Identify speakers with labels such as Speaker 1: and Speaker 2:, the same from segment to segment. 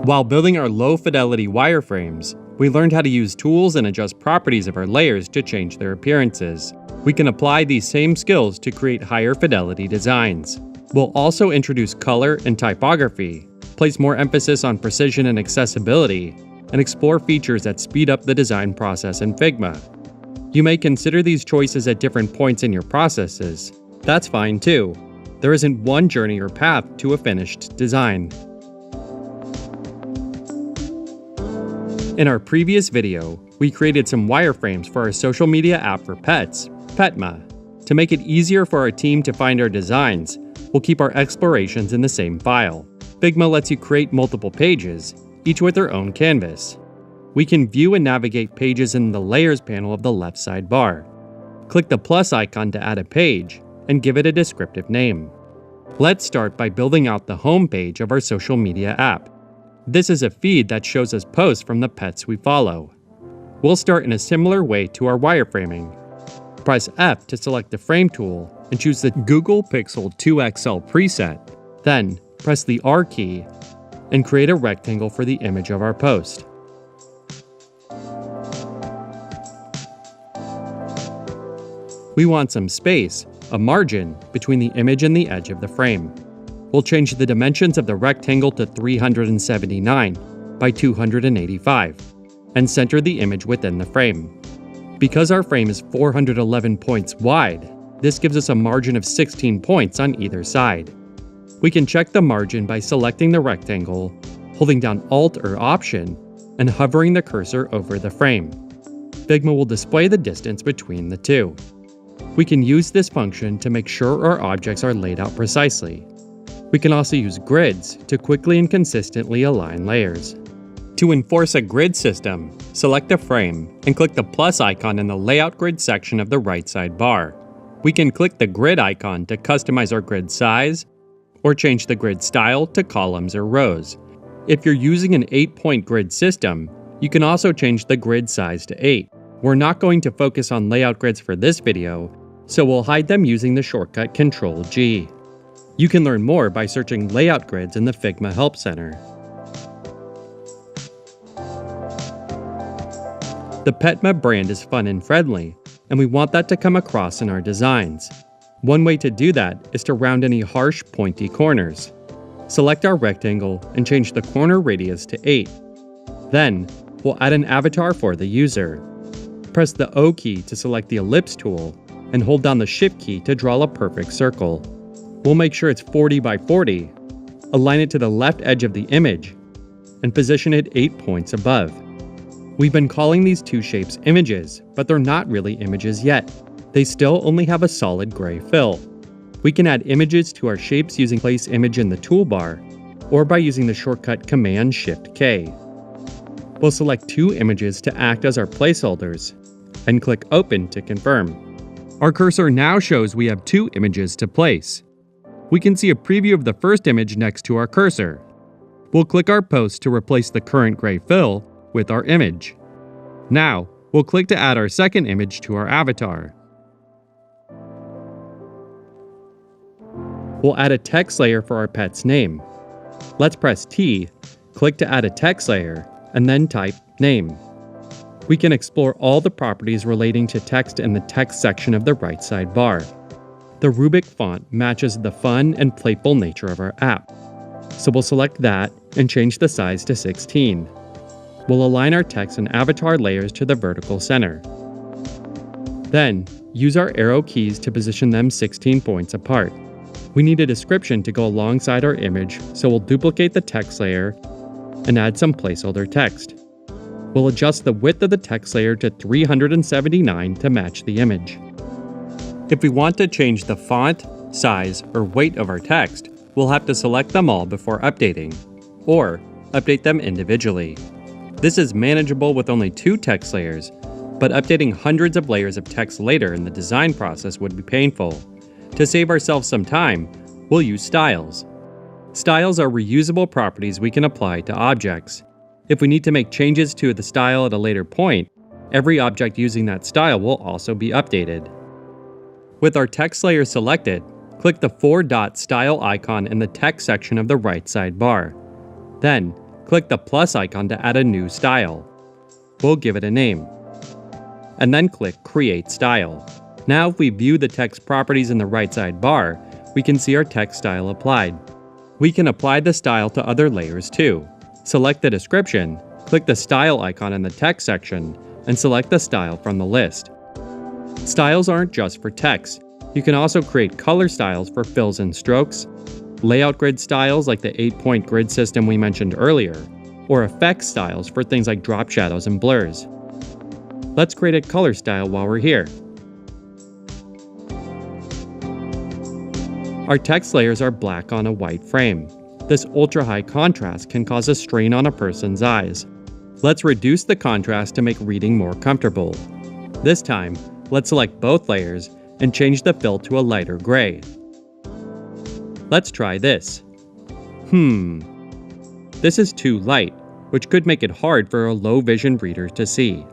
Speaker 1: While building our low-fidelity wireframes, we learned how to use tools and adjust properties of our layers to change their appearances. We can apply these same skills to create higher fidelity designs. We'll also introduce color and typography, place more emphasis on precision and accessibility, and explore features that speed up the design process in Figma. You may consider these choices at different points in your processes. That's fine too. There isn't one journey or path to a finished design. In our previous video, we created some wireframes for our social media app for pets, Figma. To make it easier for our team to find our designs, we'll keep our explorations in the same file. Figma lets you create multiple pages, each with their own canvas. We can view and navigate pages in the Layers panel of the left sidebar. Click the plus icon to add a page, and give it a descriptive name. Let's start by building out the home page of our social media app. This is a feed that shows us posts from the pets we follow. We'll start in a similar way to our wireframing. Press F to select the Frame tool and choose the Google Pixel 2 XL preset. Then, press the R key and create a rectangle for the image of our post. We want some space, a margin, between the image and the edge of the frame. We'll change the dimensions of the rectangle to 379 by 285 and center the image within the frame. Because our frame is 411 points wide, this gives us a margin of 16 points on either side. We can check the margin by selecting the rectangle, holding down Alt or Option, and hovering the cursor over the frame. Figma will display the distance between the two. We can use this function to make sure our objects are laid out precisely. We can also use grids to quickly and consistently align layers. To enforce a grid system, select a frame and click the plus icon in the Layout Grid section of the right sidebar. We can click the grid icon to customize our grid size, or change the grid style to columns or rows. If you're using an 8-point grid system, you can also change the grid size to 8. We're not going to focus on layout grids for this video, so we'll hide them using the shortcut Ctrl-G. You can learn more by searching layout grids in the Figma Help Center. The Figma brand is fun and friendly, and we want that to come across in our designs. One way to do that is to round any harsh, pointy corners. Select our rectangle and change the corner radius to 8. Then, we'll add an avatar for the user. Press the O key to select the ellipse tool, and hold down the Shift key to draw a perfect circle. We'll make sure it's 40 by 40, align it to the left edge of the image, and position it 8 points above. We've been calling these two shapes images, but they're not really images yet. They still only have a solid gray fill. We can add images to our shapes using Place Image in the toolbar, or by using the shortcut Command-Shift-K. We'll select two images to act as our placeholders, and click Open to confirm. Our cursor now shows we have two images to place. We can see a preview of the first image next to our cursor. We'll click our post to replace the current gray fill with our image. Now, we'll click to add our second image to our avatar. We'll add a text layer for our pet's name. Let's press T, click to add a text layer, and then type name. We can explore all the properties relating to text in the text section of the right sidebar. The Rubik font matches the fun and playful nature of our app, so we'll select that and change the size to 16. We'll align our text and avatar layers to the vertical center. Then, use our arrow keys to position them 16 points apart. We need a description to go alongside our image, so we'll duplicate the text layer and add some placeholder text. We'll adjust the width of the text layer to 379 to match the image. If we want to change the font, size, or weight of our text, we'll have to select them all before updating, or update them individually. This is manageable with only 2 text layers, but updating hundreds of layers of text later in the design process would be painful. To save ourselves some time, we'll use styles. Styles are reusable properties we can apply to objects. If we need to make changes to the style at a later point, every object using that style will also be updated. With our text layer selected, click the 4-dot style icon in the text section of the right sidebar. Then, click the plus icon to add a new style. We'll give it a name. And then click Create Style. Now if we view the text properties in the right sidebar, we can see our text style applied. We can apply the style to other layers too. Select the description, click the style icon in the text section, and select the style from the list. Styles aren't just for text. You can also create color styles for fills and strokes, layout grid styles like the 8-point grid system we mentioned earlier, or effect styles for things like drop shadows and blurs. Let's create a color style while we're here. Our text layers are black on a white frame. This ultra-high contrast can cause a strain on a person's eyes. Let's reduce the contrast to make reading more comfortable. This time, let's select both layers and change the fill to a lighter gray. Let's try this. This is too light, which could make it hard for a low-vision reader to see.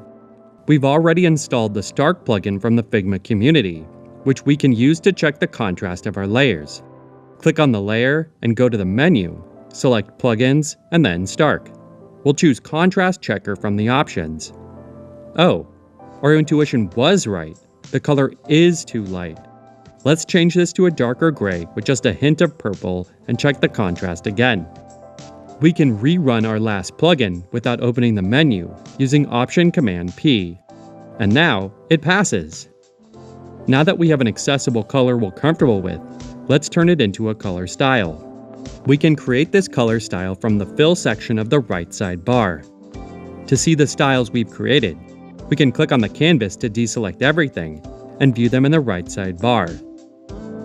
Speaker 1: We've already installed the Stark plugin from the Figma community, which we can use to check the contrast of our layers. Click on the layer and go to the menu, select Plugins, and then Stark. We'll choose Contrast Checker from the options. Oh, our intuition was right. The color is too light. Let's change this to a darker gray with just a hint of purple and check the contrast again. We can rerun our last plugin without opening the menu using Option-Command-P. And now, it passes. Now that we have an accessible color we're comfortable with, let's turn it into a color style. We can create this color style from the Fill section of the right sidebar. To see the styles we've created, we can click on the canvas to deselect everything and view them in the right sidebar.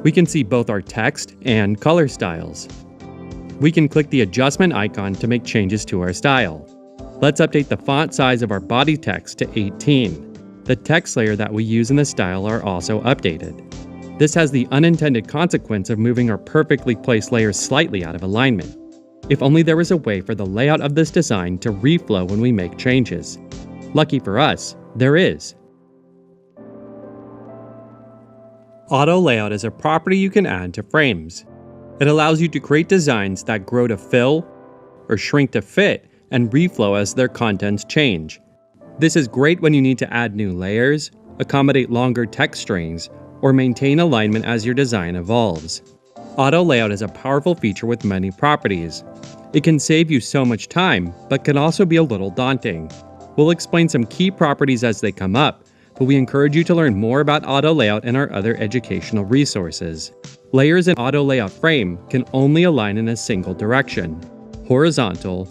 Speaker 1: We can see both our text and color styles. We can click the adjustment icon to make changes to our style. Let's update the font size of our body text to 18. The text layer that we use in the style are also updated. This has the unintended consequence of moving our perfectly placed layers slightly out of alignment. If only there was a way for the layout of this design to reflow when we make changes. Lucky for us, there is. Auto Layout is a property you can add to frames. It allows you to create designs that grow to fill or shrink to fit and reflow as their contents change. This is great when you need to add new layers, accommodate longer text strings, or maintain alignment as your design evolves. Auto Layout is a powerful feature with many properties. It can save you so much time, but can also be a little daunting. We'll explain some key properties as they come up, but we encourage you to learn more about Auto Layout in our other educational resources. Layers in Auto Layout frame can only align in a single direction, horizontal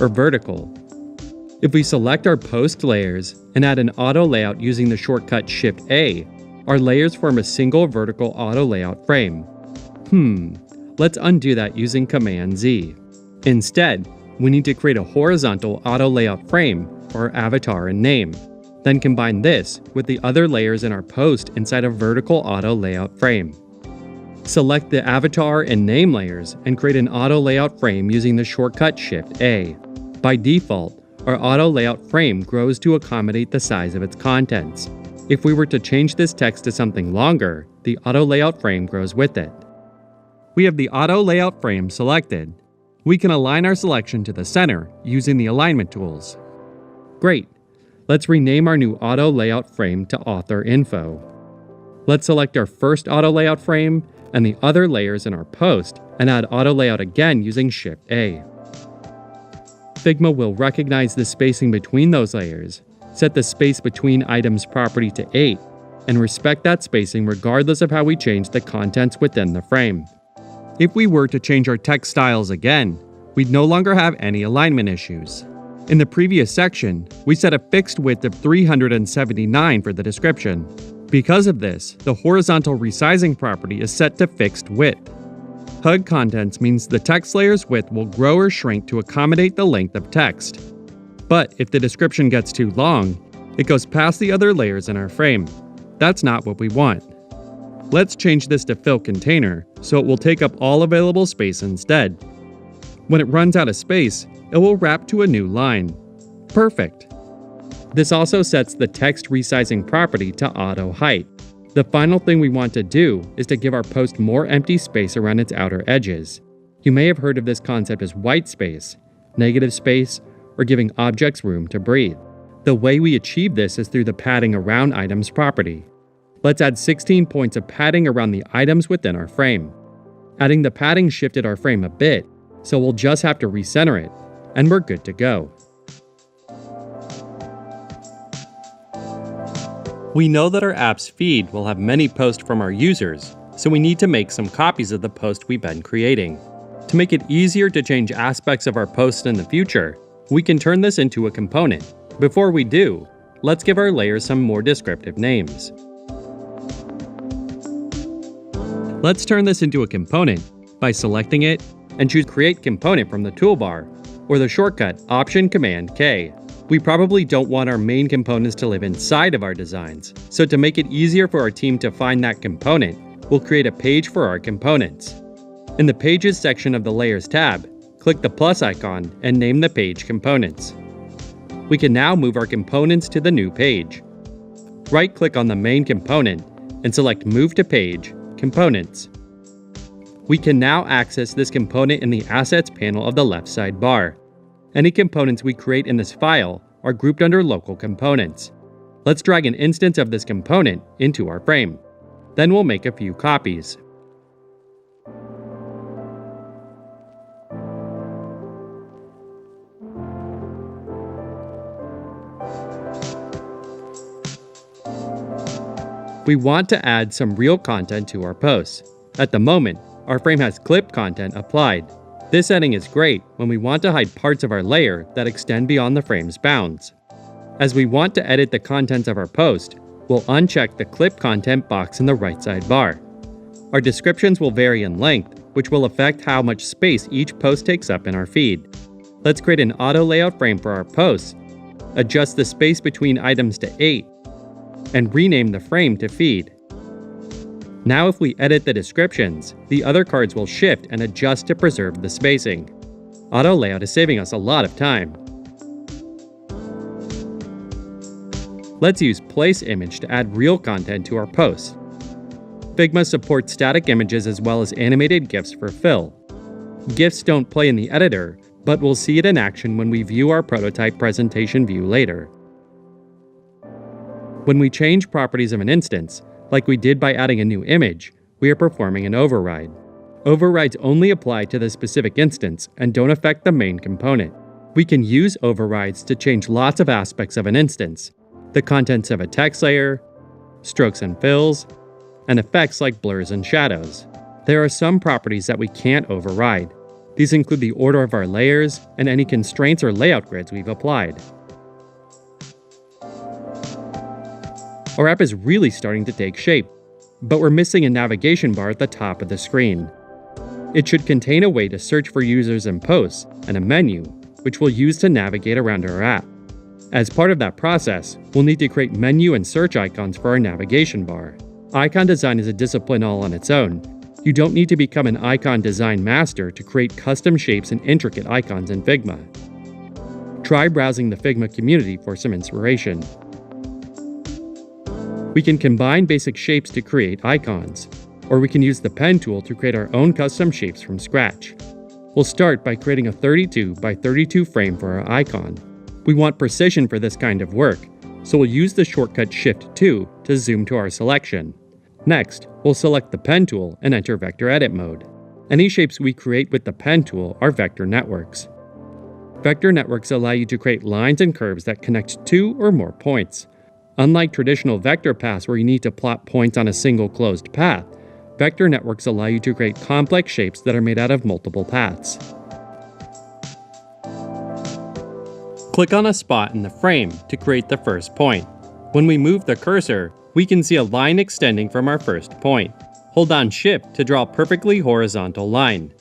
Speaker 1: or vertical. If we select our post layers and add an auto layout using the shortcut Shift-A, our layers form a single vertical auto layout frame. Let's undo that using Command-Z. Instead, we need to create a horizontal auto layout frame for our avatar and name. Then combine this with the other layers in our post inside a vertical auto layout frame. Select the avatar and name layers and create an auto layout frame using the shortcut Shift-A. By default, our auto layout frame grows to accommodate the size of its contents. If we were to change this text to something longer, the auto layout frame grows with it. We have the auto layout frame selected. We can align our selection to the center using the alignment tools. Great! Let's rename our new auto layout frame to Author Info. Let's select our first auto layout frame and the other layers in our post and add auto layout again using Shift-A. Figma will recognize the spacing between those layers, set the space between items property to 8, and respect that spacing regardless of how we change the contents within the frame. If we were to change our text styles again, we'd no longer have any alignment issues. In the previous section, we set a fixed width of 379 for the description. Because of this, the horizontal resizing property is set to fixed width. Hug contents means the text layer's width will grow or shrink to accommodate the length of text. But if the description gets too long, it goes past the other layers in our frame. That's not what we want. Let's change this to fill container so it will take up all available space instead. When it runs out of space, it will wrap to a new line. Perfect! This also sets the text resizing property to auto height. The final thing we want to do is to give our post more empty space around its outer edges. You may have heard of this concept as white space. negative space, or giving objects room to breathe. The way we achieve this is through the padding around items property. Let's add 16 points of padding around the items within our frame. Adding the padding shifted our frame a bit, so we'll just have to recenter it, and we're good to go. We know that our app's feed will have many posts from our users, so we need to make some copies of the post we've been creating. To make it easier to change aspects of our post in the future, we can turn this into a component. Before we do, let's give our layers some more descriptive names. Let's turn this into a component by selecting it and choose Create Component from the toolbar, or the shortcut Option-Command-K. We probably don't want our main components to live inside of our designs, so to make it easier for our team to find that component, we'll create a page for our components. In the Pages section of the Layers tab, click the plus icon and name the page Components. We can now move our components to the new page. Right-click on the main component and select Move to Page, Components. We can now access this component in the Assets panel of the left sidebar. Any components we create in this file are grouped under Local Components. Let's drag an instance of this component into our frame. Then we'll make a few copies. We want to add some real content to our posts. At the moment, our frame has clip content applied. This setting is great when we want to hide parts of our layer that extend beyond the frame's bounds. As we want to edit the contents of our post, we'll uncheck the Clip Content box in the right sidebar. Our descriptions will vary in length, which will affect how much space each post takes up in our feed. Let's create an auto layout frame for our posts, adjust the space between items to 8, and rename the frame to Feed. Now if we edit the descriptions, the other cards will shift and adjust to preserve the spacing. Auto layout is saving us a lot of time. Let's use Place Image to add real content to our post. Figma supports static images as well as animated GIFs for fill. GIFs don't play in the editor, but we'll see it in action when we view our prototype presentation view later. When we change properties of an instance, like we did by adding a new image, we are performing an override. Overrides only apply to the specific instance and don't affect the main component. We can use overrides to change lots of aspects of an instance, the contents of a text layer, strokes and fills, and effects like blurs and shadows. There are some properties that we can't override. These include the order of our layers and any constraints or layout grids we've applied. Our app is really starting to take shape, but we're missing a navigation bar at the top of the screen. It should contain a way to search for users and posts, and a menu, which we'll use to navigate around our app. As part of that process, we'll need to create menu and search icons for our navigation bar. Icon design is a discipline all on its own. You don't need to become an icon design master to create custom shapes and intricate icons in Figma. Try browsing the Figma community for some inspiration. We can combine basic shapes to create icons, or we can use the pen tool to create our own custom shapes from scratch. We'll start by creating a 32 by 32 frame for our icon. We want precision for this kind of work, so we'll use the shortcut Shift-2 to zoom to our selection. Next, we'll select the pen tool and enter vector edit mode. Any shapes we create with the pen tool are vector networks. Vector networks allow you to create lines and curves that connect two or more points. Unlike traditional vector paths where you need to plot points on a single closed path, vector networks allow you to create complex shapes that are made out of multiple paths. Click on a spot in the frame to create the first point. When we move the cursor, we can see a line extending from our first point. Hold down Shift to draw a perfectly horizontal line.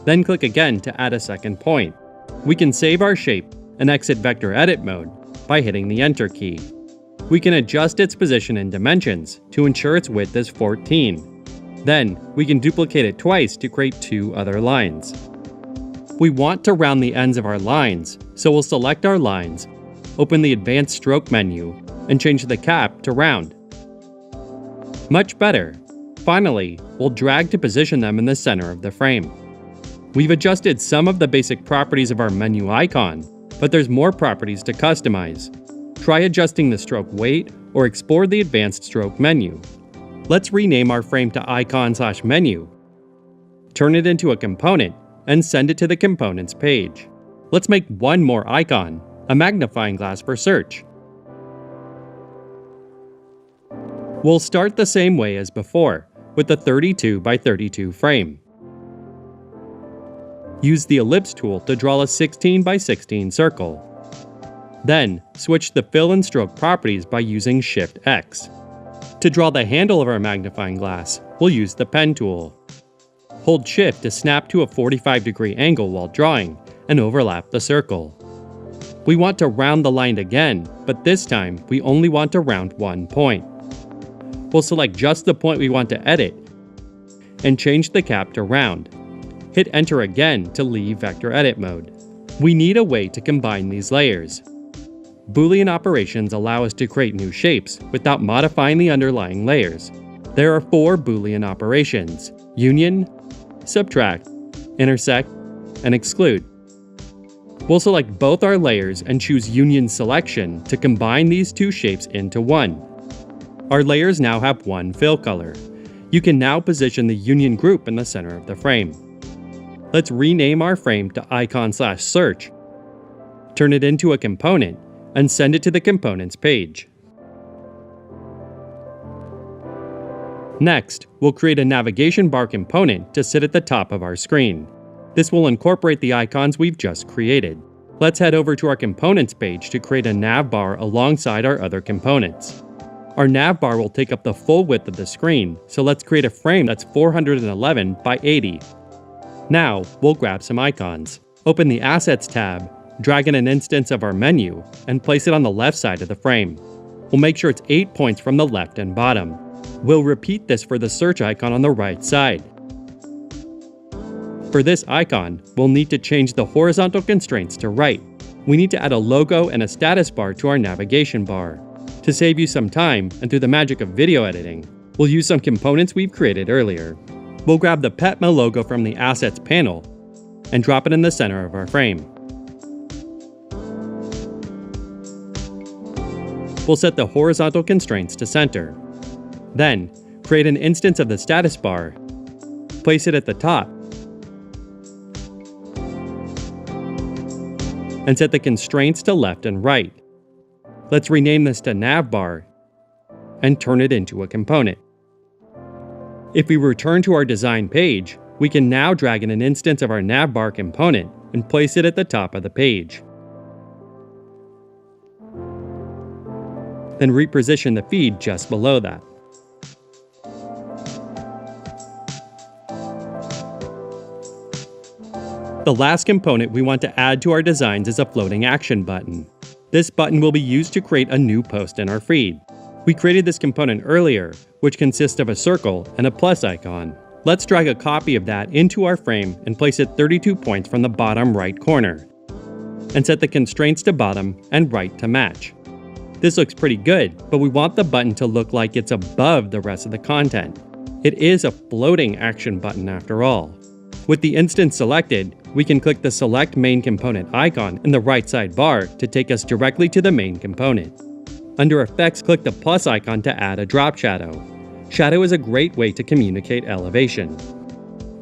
Speaker 1: Then click again to add a second point. We can save our shape and exit vector edit mode by hitting the Enter key. We can adjust its position and dimensions to ensure its width is 14. Then, we can duplicate it twice to create two other lines. We want to round the ends of our lines, so we'll select our lines, open the Advanced Stroke menu, and change the cap to round. Much better. Finally, we'll drag to position them in the center of the frame. We've adjusted some of the basic properties of our menu icon, but there's more properties to customize. Try adjusting the stroke weight or explore the advanced stroke menu. Let's rename our frame to icon/menu. Turn it into a component and send it to the components page. Let's make one more icon, a magnifying glass for search. We'll start the same way as before, with the 32 by 32 frame. Use the ellipse tool to draw a 16 by 16 circle. Then, switch the fill and stroke properties by using Shift X. To draw the handle of our magnifying glass, we'll use the pen tool. Hold Shift to snap to a 45-degree angle while drawing, and overlap the circle. We want to round the line again, but this time we only want to round one point. We'll select just the point we want to edit, and change the cap to round. Hit Enter again to leave vector edit mode. We need a way to combine these layers. Boolean operations allow us to create new shapes without modifying the underlying layers. There are 4 Boolean operations: union, subtract, intersect, and exclude. We'll select both our layers and choose Union Selection to combine these two shapes into one. Our layers now have one fill color. You can now position the union group in the center of the frame. Let's rename our frame to icon/search, turn it into a component, and send it to the components page. Next, we'll create a navigation bar component to sit at the top of our screen. This will incorporate the icons we've just created. Let's head over to our components page to create a nav bar alongside our other components. Our nav bar will take up the full width of the screen, so let's create a frame that's 411 by 80. Now, we'll grab some icons. Open the Assets tab, drag in an instance of our menu, and place it on the left side of the frame. We'll make sure it's 8 points from the left and bottom. We'll repeat this for the search icon on the right side. For this icon, we'll need to change the horizontal constraints to right. We need to add a logo and a status bar to our navigation bar. To save you some time, and through the magic of video editing, we'll use some components we've created earlier. We'll grab the Petma logo from the Assets panel and drop it in the center of our frame. We'll set the horizontal constraints to center. Then, create an instance of the status bar, place it at the top, and set the constraints to left and right. Let's rename this to navbar and turn it into a component. If we return to our design page, we can now drag in an instance of our navbar component and place it at the top of the page. Then reposition the feed just below that. The last component we want to add to our designs is a floating action button. This button will be used to create a new post in our feed. We created this component earlier, which consists of a circle and a plus icon. Let's drag a copy of that into our frame and place it 32 points from the bottom right corner, and set the constraints to bottom and right to match. This looks pretty good, but we want the button to look like it's above the rest of the content. It is a floating action button after all. With the instance selected, we can click the Select Main Component icon in the right side bar to take us directly to the main component. Under Effects, click the plus icon to add a drop shadow. Shadow is a great way to communicate elevation.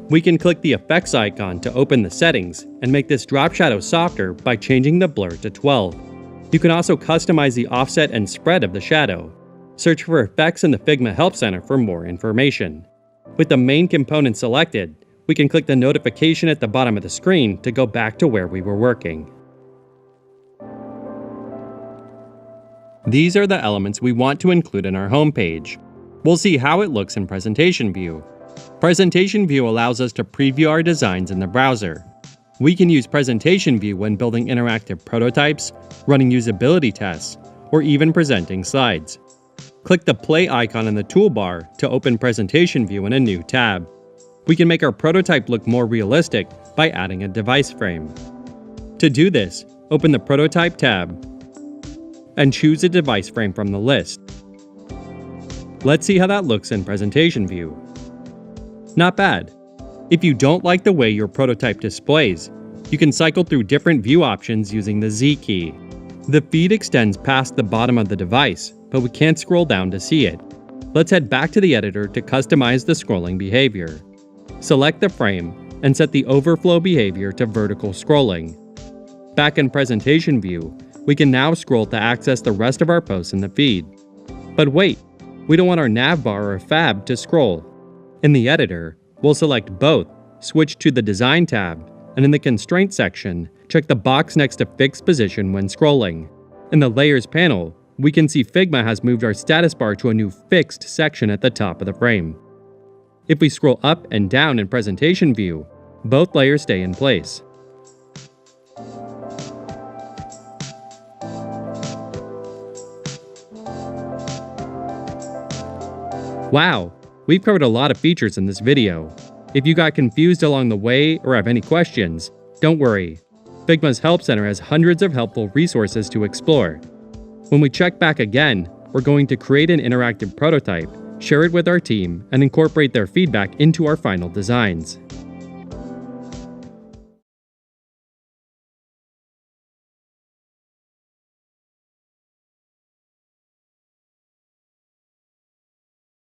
Speaker 1: We can click the Effects icon to open the settings and make this drop shadow softer by changing the blur to 12. You can also customize the offset and spread of the shadow. Search for Effects in the Figma Help Center for more information. With the main component selected, we can click the notification at the bottom of the screen to go back to where we were working. These are the elements we want to include in our homepage. We'll see how it looks in Presentation View. Presentation View allows us to preview our designs in the browser. We can use Presentation View when building interactive prototypes, running usability tests, or even presenting slides. Click the play icon in the toolbar to open Presentation View in a new tab. We can make our prototype look more realistic by adding a device frame. To do this, open the Prototype tab and choose a device frame from the list. Let's see how that looks in Presentation View. Not bad. If you don't like the way your prototype displays, you can cycle through different view options using the Z key. The feed extends past the bottom of the device, but we can't scroll down to see it. Let's head back to the editor to customize the scrolling behavior. Select the frame and set the overflow behavior to vertical scrolling. Back in Presentation View, we can now scroll to access the rest of our posts in the feed. But wait, we don't want our navbar or fab to scroll. In the editor, we'll select both, switch to the Design tab, and in the Constraint section, check the box next to Fixed Position when scrolling. In the Layers panel, we can see Figma has moved our status bar to a new Fixed section at the top of the frame. If we scroll up and down in Presentation View, both layers stay in place. Wow, we've covered a lot of features in this video. If you got confused along the way or have any questions, don't worry. Figma's Help Center has hundreds of helpful resources to explore. When we check back again, we're going to create an interactive prototype, share it with our team, and incorporate their feedback into our final designs.